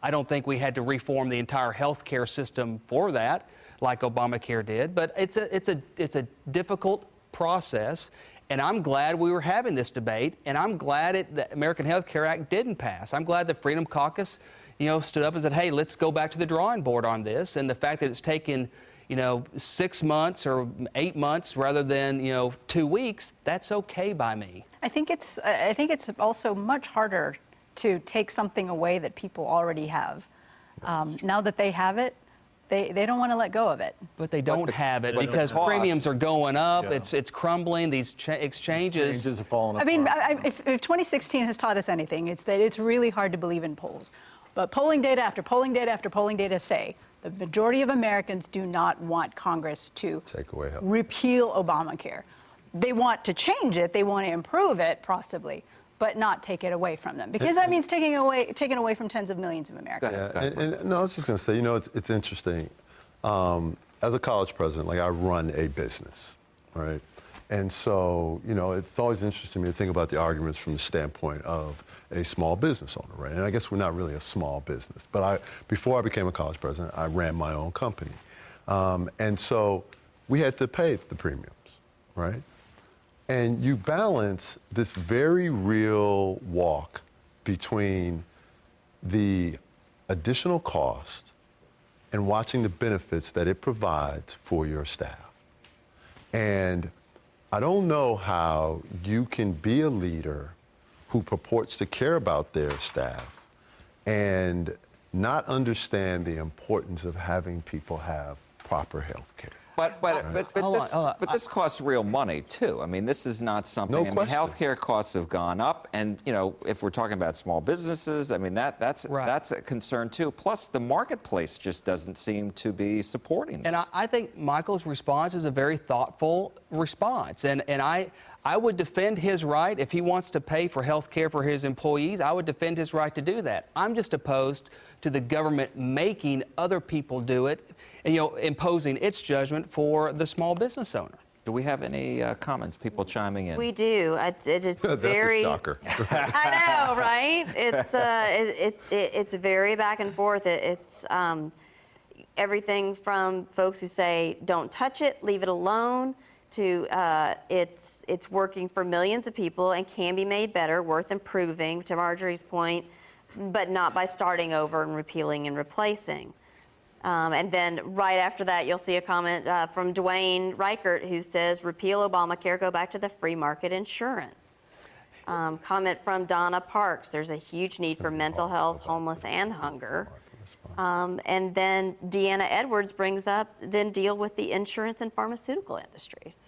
I don't think we had to reform the entire health care system for that, like Obamacare did, but it's a difficult process, and I'm glad we were having this debate, and I'm glad the American Health Care Act didn't pass. I'm glad the Freedom Caucus, stood up and said, hey, let's go back to the drawing board on this, and the fact that it's taken 6 months or 8 months rather than 2 weeks, that's okay by me. I think it's also much harder to take something away that people already have. Now that they have it, they don't want to let go of it. But they don't have it because premiums are going up. Yeah. It's crumbling. These exchanges. Exchanges are falling apart. I mean, if 2016 has taught us anything, it's that it's really hard to believe in polls. But polling data after polling data after polling data say the majority of Americans do not want Congress to Take away health. repeal Obamacare. They want to change it. They want to improve it, possibly, but not take it away from them. Because that means taking away from tens of millions of Americans. Yeah, and no, I was just going to say, it's interesting. as a college president, like I run a business, right? And so, you know, it's always interesting to me to think about the arguments from the standpoint of a small business owner, right? And I guess we're not really a small business, but before I became a college president, I ran my own company. And so we had to pay the premiums, right? And you balance this very real walk between the additional cost and watching the benefits that it provides for your staff. And I don't know how you can be a leader who purports to care about their staff and not understand the importance of having people have proper health care. But this costs real money too. I mean, this is not something. No question. Healthcare costs have gone up, and you know, if we're talking about small businesses, I mean that's a concern too. Plus, the marketplace just doesn't seem to be supporting this. And I think Michael's response is a very thoughtful response, and I would defend his right if he wants to pay for health care for his employees. I would defend his right to do that. I'm just opposed to the government making other people do it, and, you know, imposing its judgment for the small business owner. Do we have any comments? People chiming in? We do. It's That's very. a shocker. I know, right? It's very back and forth. It's everything from folks who say don't touch it, leave it alone, to it's working for millions of people and can be made better, worth improving, to Marjorie's point, but not by starting over and repealing and replacing. And then right after that, you'll see a comment from Dwayne Reichert, who says, repeal Obamacare, go back to the free market insurance. Comment from Donna Parks, there's a huge need for mental health, homeless, and hunger. And then Deanna Edwards brings up, then deal with the insurance and pharmaceutical industries.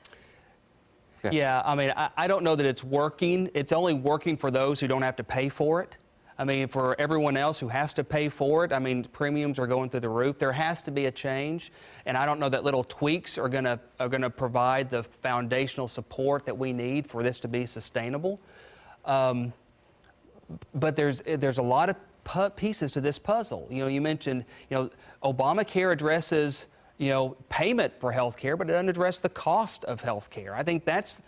Yeah, I mean, I don't know that it's working. It's only working for those who don't have to pay for it. I mean, for everyone else who has to pay for it, I mean, premiums are going through the roof. There has to be a change, and I don't know that little tweaks are gonna provide the foundational support that we need for this to be sustainable. But there's a lot of pieces to this puzzle. You know, you mentioned, you know, Obamacare addresses, you know, payment for health care, but it doesn't address the cost of health care. I think that's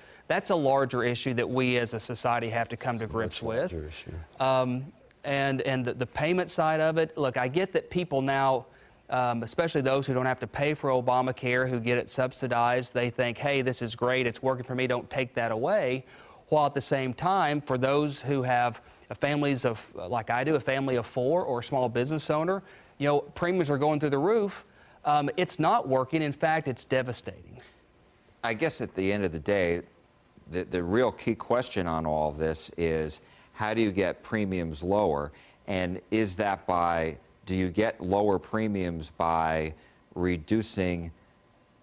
a larger issue that we as a society have to come to grips with. And the payment side of it, look, I get that people now, especially those who don't have to pay for Obamacare, who get it subsidized, they think, hey, this is great, it's working for me, don't take that away. While at the same time, for those who have families of, like I do, a family of 4 or a small business owner, you know, premiums are going through the roof. It's not working. In fact, it's devastating. I guess at the end of the day, the real key question on all of this is, how do you get premiums lower? And is that do you get lower premiums by reducing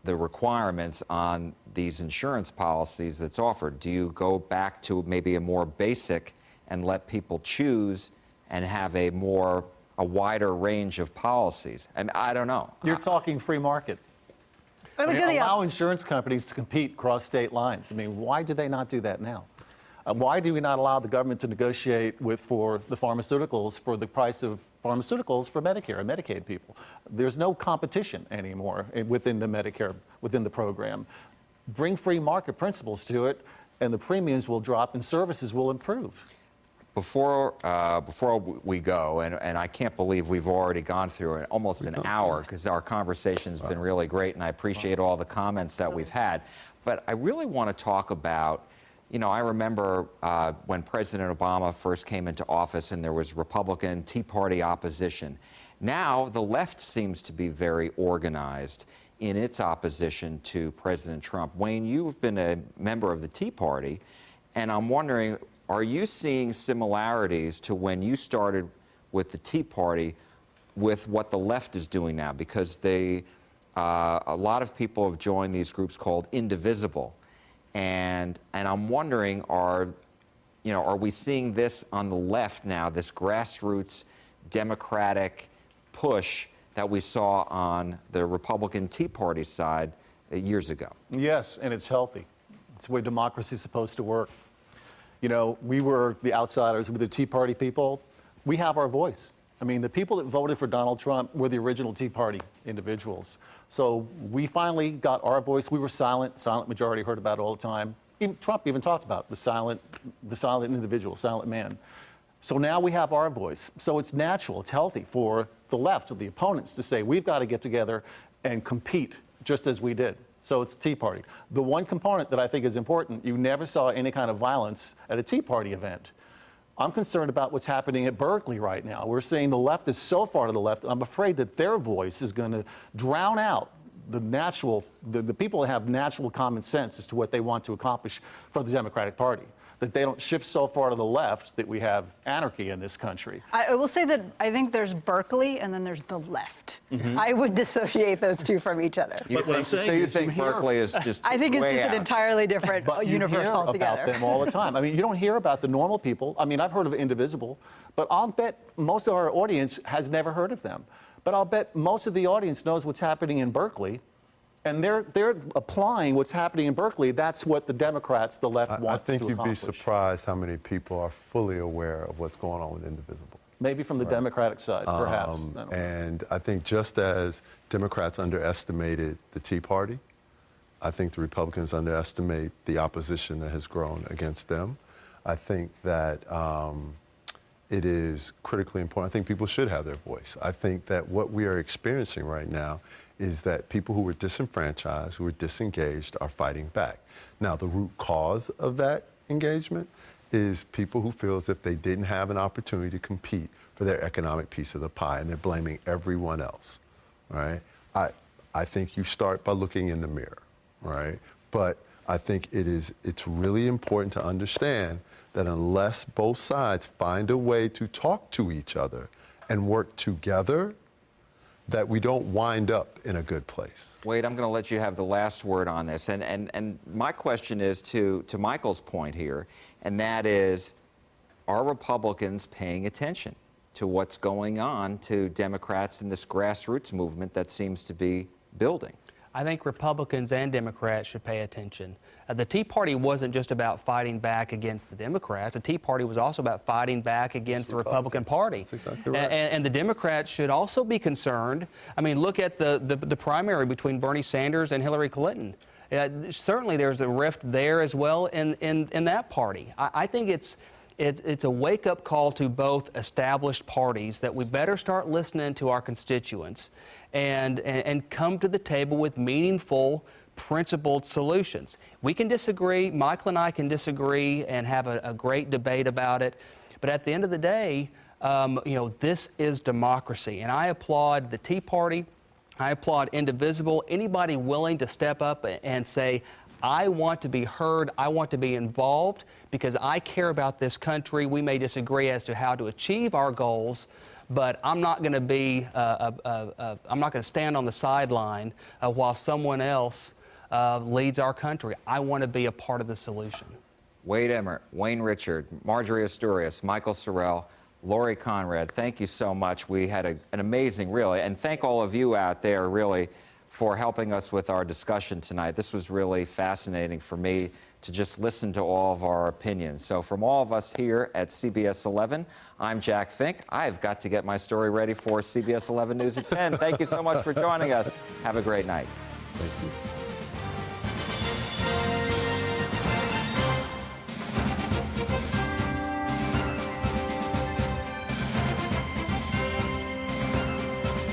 the requirements on these insurance policies that's offered? Do you go back to maybe a more basic and let people choose and have a wider range of policies? And I don't know. You're talking free market. I mean, Allow insurance companies to compete across state lines. I mean, why do they not do that now? Why do we not allow the government to negotiate for the pharmaceuticals, for the price of pharmaceuticals for Medicare and Medicaid people? There's no competition anymore within the Medicare, within the program. Bring free market principles to it, and the premiums will drop and services will improve. Before we go, and I can't believe we've already gone through almost an hour, because our conversation's been really great, and I appreciate all the comments that we've had. But I really want to talk about, you know, I remember when President Obama first came into office and there was Republican Tea Party opposition. Now the left seems to be very organized in its opposition to President Trump. Wayne, you've been a member of the Tea Party, and I'm wondering, are you seeing similarities to when you started with the Tea Party with what the left is doing now? Because a lot of people have joined these groups called Indivisible. And I'm wondering, are we seeing this on the left now, this grassroots Democratic push that we saw on the Republican Tea Party side years ago? Yes, and it's healthy. It's the way democracy is supposed to work. You know, we were the outsiders, we were the Tea Party people. We have our voice. I mean, the people that voted for Donald Trump were the original Tea Party individuals. So we finally got our voice. We were silent majority, heard about it all the time. Even Trump even talked about the silent individual, silent man. So now we have our voice. So it's natural, it's healthy for the left, or the opponents, to say we've got to get together and compete just as we did. So it's Tea Party. The one component that I think is important, you never saw any kind of violence at a Tea Party event. I'm concerned about what's happening at Berkeley right now. We're seeing the left is so far to the left, I'm afraid that their voice is going to drown out the people that have natural common sense as to what they want to accomplish for the Democratic Party. That they don't shift so far to the left that we have anarchy in this country. I will say that I think there's Berkeley and then there's the left. I would dissociate those two from each other. But what I'm saying So you is think you hear- Berkeley is just I think it's way just an out. entirely different But you universe hear altogether. about them all the time. I mean, you don't hear about the normal people. I mean, I've heard of Indivisible, but I'll bet most of our audience has never heard of them. But I'll bet most of the audience knows what's happening in Berkeley, and they're applying what's happening in Berkeley. That's what the Democrats, the left, I want to think you'd accomplish. be surprised how many people are fully aware of what's going on with Indivisible. Maybe from the Democratic side, perhaps. I don't know. And I think just as Democrats underestimated the Tea Party, I think the Republicans underestimate the opposition that has grown against them. I think that it is critically important. I think people should have their voice. I think that what we are experiencing right now is that people who were disenfranchised, who were disengaged, are fighting back. Now, the root cause of that engagement is people who feel as if they didn't have an opportunity to compete for their economic piece of the pie, and they're blaming everyone else, right? I think you start by looking in the mirror, right? But I think it's really important to understand that unless both sides find a way to talk to each other and work together, that we don't wind up in a good place. Wade, I'm going to let you have the last word on this. And my question is to Michael's point here, and that is, are Republicans paying attention to what's going on to Democrats in this grassroots movement that seems to be building? I think Republicans and Democrats should pay attention. The Tea Party wasn't just about fighting back against the Democrats. The Tea Party was also about fighting back against the Republican Party. That's exactly right. And the Democrats should also be concerned. I mean, look at the primary between Bernie Sanders and Hillary Clinton. Certainly there's a rift there as well in that party. I think it's a wake-up call to both established parties that we better start listening to our constituents and come to the table with meaningful, principled solutions. We can disagree, Michael and I can disagree and have a great debate about it, but at the end of the day, this is democracy, and I applaud the Tea Party, I applaud Indivisible, anybody willing to step up and say, I want to be heard, I want to be involved because I care about this country. We may disagree as to how to achieve our goals, but I'm not going to be, I'm not going to stand on the sideline while someone else leads our country. I want to be a part of the solution. Wade Emmert, Wayne Richard, Marjorie Asturias, Michael Sorrell, Lori Conrad, thank you so much. We had an amazing, really, and thank all of you out there, really, for helping us with our discussion tonight. This was really fascinating for me to just listen to all of our opinions. So from all of us here at CBS 11, I'm Jack Fink. I've got to get my story ready for CBS 11 News at 10. Thank you so much for joining us. Have a great night. Thank you.